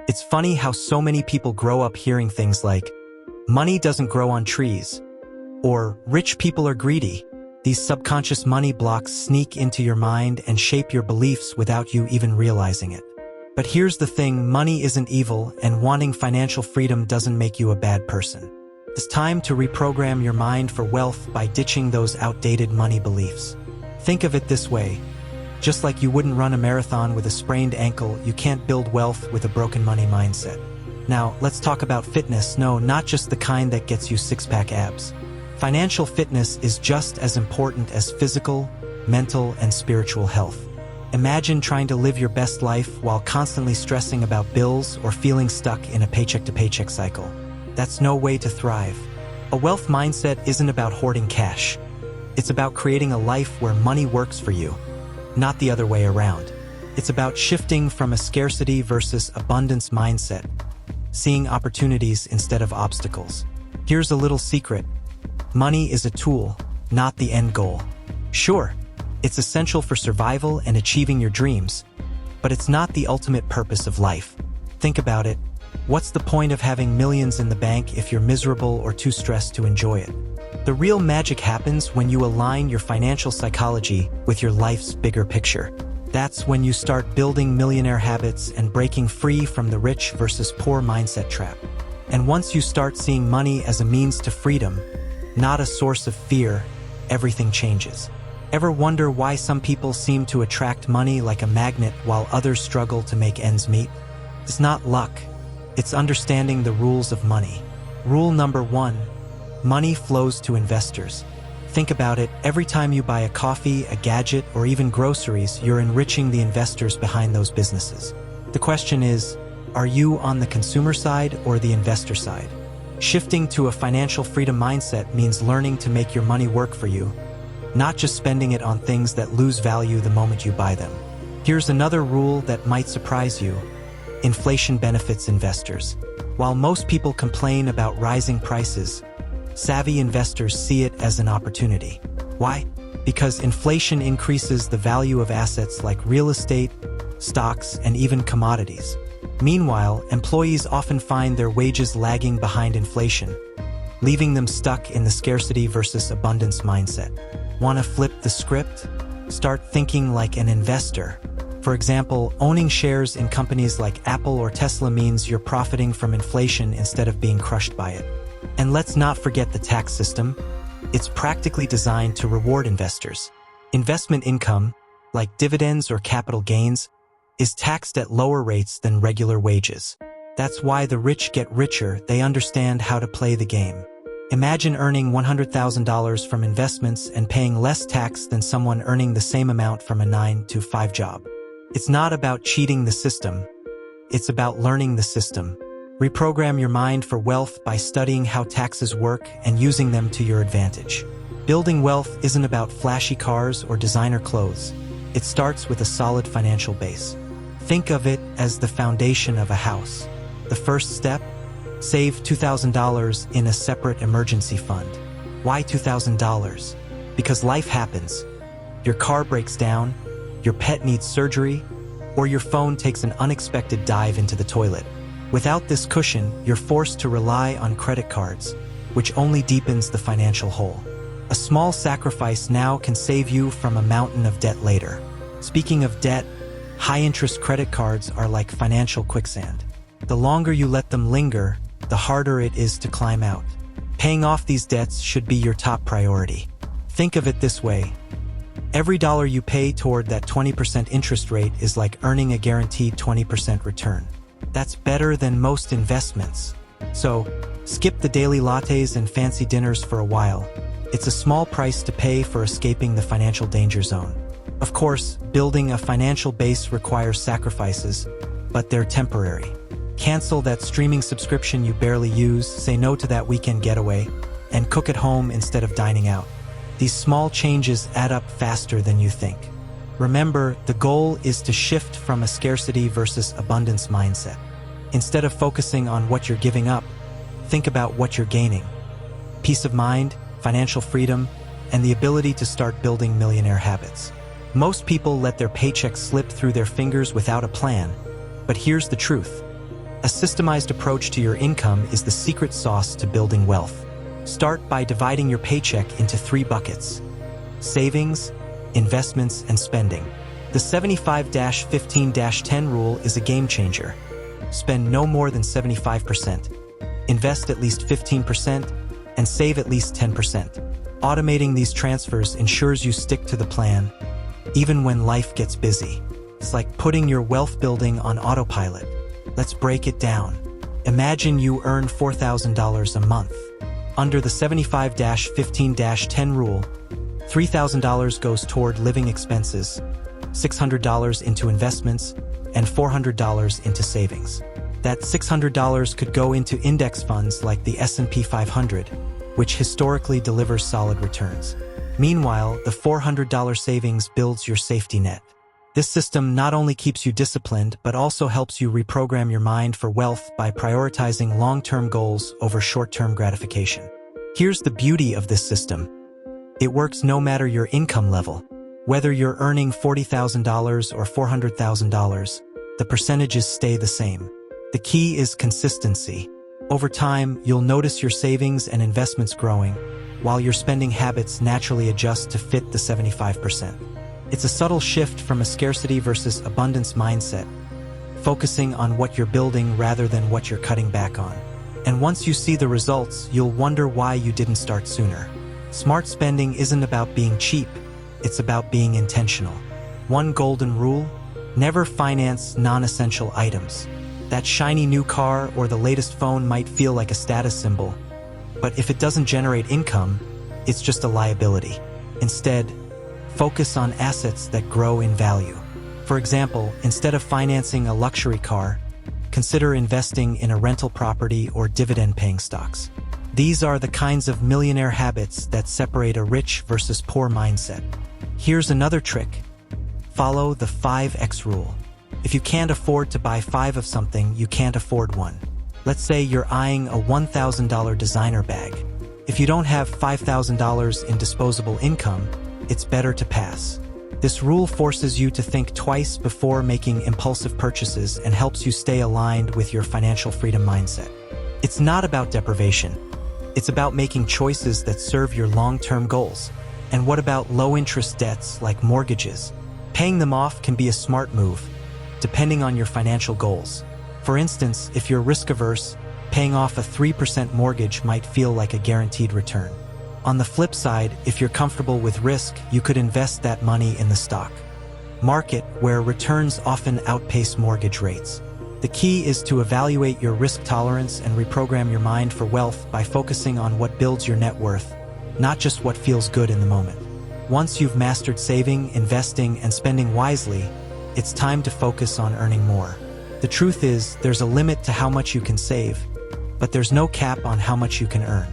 It's funny how so many people grow up hearing things like, money doesn't grow on trees, or rich people are greedy. These subconscious money blocks sneak into your mind and shape your beliefs without you even realizing it. But here's the thing, money isn't evil, and wanting financial freedom doesn't make you a bad person. It's time to reprogram your mind for wealth by ditching those outdated money beliefs. Think of it this way. Just like you wouldn't run a marathon with a sprained ankle, you can't build wealth with a broken money mindset. Now, let's talk about fitness. No, not just the kind that gets you six-pack abs. Financial fitness is just as important as physical, mental, and spiritual health. Imagine trying to live your best life while constantly stressing about bills or feeling stuck in a paycheck-to-paycheck cycle. That's no way to thrive. A wealth mindset isn't about hoarding cash. It's about creating a life where money works for you, not the other way around. It's about shifting from a scarcity versus abundance mindset, seeing opportunities instead of obstacles. Here's a little secret. Money is a tool, not the end goal. Sure, it's essential for survival and achieving your dreams, but it's not the ultimate purpose of life. Think about it. What's the point of having millions in the bank if you're miserable or too stressed to enjoy it? The real magic happens when you align your financial psychology with your life's bigger picture. That's when you start building millionaire habits and breaking free from the rich versus poor mindset trap. And once you start seeing money as a means to freedom, not a source of fear, everything changes. Ever wonder why some people seem to attract money like a magnet while others struggle to make ends meet? It's not luck. It's understanding the rules of money. Rule number 1. Money flows to investors. Think about it, every time you buy a coffee, a gadget, or even groceries, you're enriching the investors behind those businesses. The question is, are you on the consumer side or the investor side? Shifting to a financial freedom mindset means learning to make your money work for you, not just spending it on things that lose value the moment you buy them. Here's another rule that might surprise you. Inflation benefits investors. While most people complain about rising prices, savvy investors see it as an opportunity. Why? Because inflation increases the value of assets like real estate, stocks, and even commodities. Meanwhile, employees often find their wages lagging behind inflation, leaving them stuck in the scarcity versus abundance mindset. Want to flip the script? Start thinking like an investor. For example, owning shares in companies like Apple or Tesla means you're profiting from inflation instead of being crushed by it. And let's not forget the tax system. It's practically designed to reward investors. Investment income, like dividends or capital gains, is taxed at lower rates than regular wages. That's why the rich get richer. They understand how to play the game. Imagine earning $100,000 from investments and paying less tax than someone earning the same amount from a 9-to-5 job. It's not about cheating the system. It's about learning the system. Reprogram your mind for wealth by studying how taxes work and using them to your advantage. Building wealth isn't about flashy cars or designer clothes. It starts with a solid financial base. Think of it as the foundation of a house. The first step? Save $2,000 in a separate emergency fund. Why $2,000? Because life happens. Your car breaks down, your pet needs surgery, or your phone takes an unexpected dive into the toilet. Without this cushion, you're forced to rely on credit cards, which only deepens the financial hole. A small sacrifice now can save you from a mountain of debt later. Speaking of debt, high-interest credit cards are like financial quicksand. The longer you let them linger, the harder it is to climb out. Paying off these debts should be your top priority. Think of it this way. Every dollar you pay toward that 20% interest rate is like earning a guaranteed 20% return. That's better than most investments. So, skip the daily lattes and fancy dinners for a while. It's a small price to pay for escaping the financial danger zone. Of course, building a financial base requires sacrifices, but they're temporary. Cancel that streaming subscription you barely use, say no to that weekend getaway, and cook at home instead of dining out. These small changes add up faster than you think. Remember, the goal is to shift from a scarcity versus abundance mindset. Instead of focusing on what you're giving up, think about what you're gaining. Peace of mind, financial freedom, and the ability to start building millionaire habits. Most people let their paychecks slip through their fingers without a plan, but here's the truth. A systemized approach to your income is the secret sauce to building wealth. Start by dividing your paycheck into 3 buckets: savings, investments, and spending. The 75-15-10 rule is a game changer. Spend no more than 75%, invest at least 15%, and save at least 10%. Automating these transfers ensures you stick to the plan, even when life gets busy. It's like putting your wealth building on autopilot. Let's break it down. Imagine you earn $4,000 a month. Under the 75-15-10 rule, $3,000 goes toward living expenses, $600 into investments, and $400 into savings. That $600 could go into index funds like the S&P 500, which historically delivers solid returns. Meanwhile, the $400 savings builds your safety net. This system not only keeps you disciplined, but also helps you reprogram your mind for wealth by prioritizing long-term goals over short-term gratification. Here's the beauty of this system. It works no matter your income level. Whether you're earning $40,000 or $400,000, the percentages stay the same. The key is consistency. Over time, you'll notice your savings and investments growing, while your spending habits naturally adjust to fit the 75%. It's a subtle shift from a scarcity versus abundance mindset, focusing on what you're building rather than what you're cutting back on. And once you see the results, you'll wonder why you didn't start sooner. Smart spending isn't about being cheap, it's about being intentional. One golden rule: never finance non-essential items. That shiny new car or the latest phone might feel like a status symbol, but if it doesn't generate income, it's just a liability. Instead, focus on assets that grow in value. For example, instead of financing a luxury car, consider investing in a rental property or dividend-paying stocks. These are the kinds of millionaire habits that separate a rich versus poor mindset. Here's another trick. Follow the 5X rule. If you can't afford to buy 5 of something, you can't afford 1. Let's say you're eyeing a $1,000 designer bag. If you don't have $5,000 in disposable income, it's better to pass. This rule forces you to think twice before making impulsive purchases and helps you stay aligned with your financial freedom mindset. It's not about deprivation. It's about making choices that serve your long-term goals. And what about low-interest debts like mortgages? Paying them off can be a smart move, depending on your financial goals. For instance, if you're risk-averse, paying off a 3% mortgage might feel like a guaranteed return. On the flip side, if you're comfortable with risk, you could invest that money in the stock market, where returns often outpace mortgage rates. The key is to evaluate your risk tolerance and reprogram your mind for wealth by focusing on what builds your net worth, not just what feels good in the moment. Once you've mastered saving, investing, and spending wisely, it's time to focus on earning more. The truth is, there's a limit to how much you can save, but there's no cap on how much you can earn.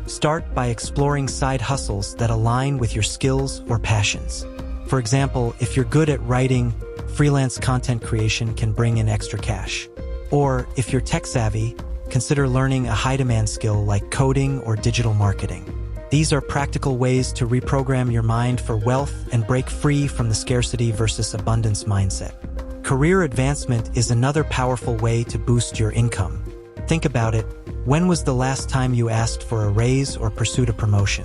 Start by exploring side hustles that align with your skills or passions. For example, if you're good at writing, freelance content creation can bring in extra cash. Or if you're tech-savvy, consider learning a high-demand skill like coding or digital marketing. These are practical ways to reprogram your mind for wealth and break free from the scarcity versus abundance mindset. Career advancement is another powerful way to boost your income. Think about it. When was the last time you asked for a raise or pursued a promotion?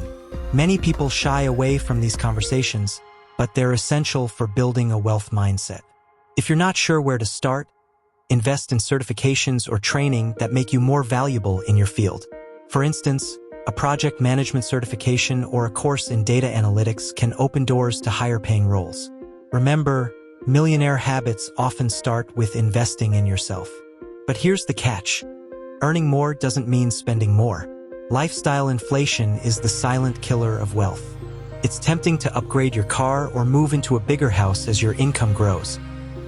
Many people shy away from these conversations, but they're essential for building a wealth mindset. If you're not sure where to start, invest in certifications or training that make you more valuable in your field. For instance, a project management certification or a course in data analytics can open doors to higher-paying roles. Remember, millionaire habits often start with investing in yourself. But here's the catch. Earning more doesn't mean spending more. Lifestyle inflation is the silent killer of wealth. It's tempting to upgrade your car or move into a bigger house as your income grows.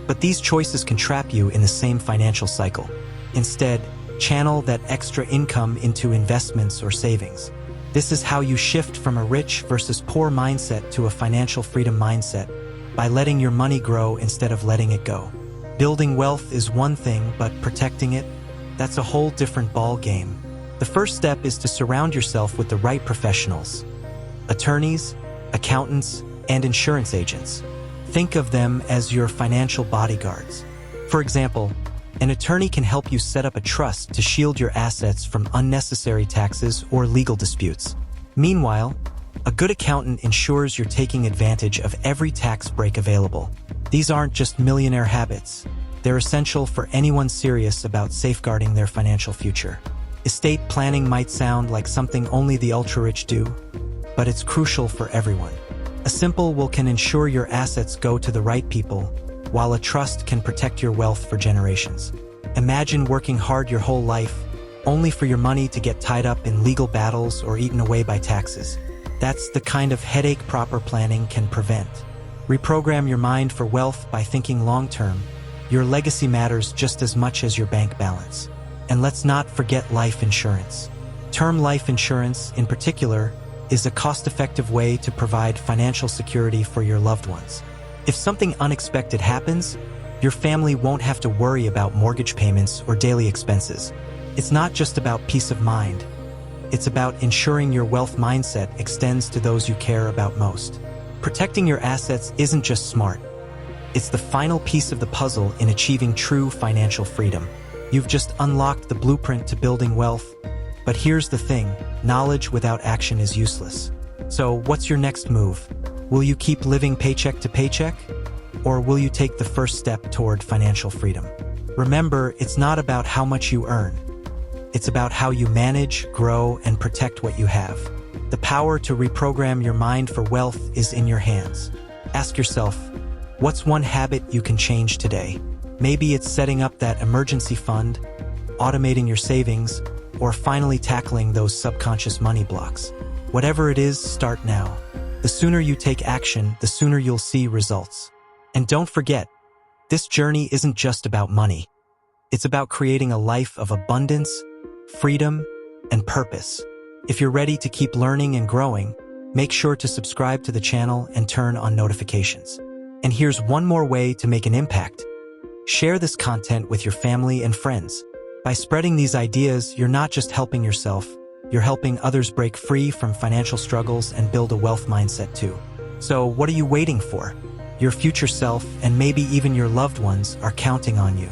But these choices can trap you in the same financial cycle. Instead, channel that extra income into investments or savings. This is how you shift from a rich versus poor mindset to a financial freedom mindset, by letting your money grow instead of letting it go. Building wealth is one thing, but protecting it, that's a whole different ball game. The first step is to surround yourself with the right professionals: attorneys, accountants, and insurance agents. Think of them as your financial bodyguards. For example, An attorney can help you set up a trust to shield your assets from unnecessary taxes or legal disputes. Meanwhile, a good accountant ensures you're taking advantage of every tax break available. These aren't just millionaire habits. They're essential for anyone serious about safeguarding their financial future. Estate planning might sound like something only the ultra-rich do, but it's crucial for everyone. A simple will can ensure your assets go to the right people, while a trust can protect your wealth for generations. Imagine working hard your whole life, only for your money to get tied up in legal battles or eaten away by taxes. That's the kind of headache proper planning can prevent. Reprogram your mind for wealth by thinking long-term. Your legacy matters just as much as your bank balance. And let's not forget life insurance. Term life insurance, in particular, is a cost-effective way to provide financial security for your loved ones. If something unexpected happens, your family won't have to worry about mortgage payments or daily expenses. It's not just about peace of mind. It's about ensuring your wealth mindset extends to those you care about most. Protecting your assets isn't just smart. It's the final piece of the puzzle in achieving true financial freedom. You've just unlocked the blueprint to building wealth. But here's the thing, knowledge without action is useless. So what's your next move? Will you keep living paycheck to paycheck? Or will you take the first step toward financial freedom? Remember, it's not about how much you earn. It's about how you manage, grow, and protect what you have. The power to reprogram your mind for wealth is in your hands. Ask yourself, what's one habit you can change today? Maybe it's setting up that emergency fund, automating your savings, or finally tackling those subconscious money blocks. Whatever it is, start now. The sooner you take action, the sooner you'll see results. And don't forget, this journey isn't just about money. It's about creating a life of abundance, freedom, and purpose. If you're ready to keep learning and growing, make sure to subscribe to the channel and turn on notifications. And here's one more way to make an impact. Share this content with your family and friends. By spreading these ideas, you're not just helping yourself, you're helping others break free from financial struggles and build a wealth mindset too. So what are you waiting for? Your future self and maybe even your loved ones are counting on you.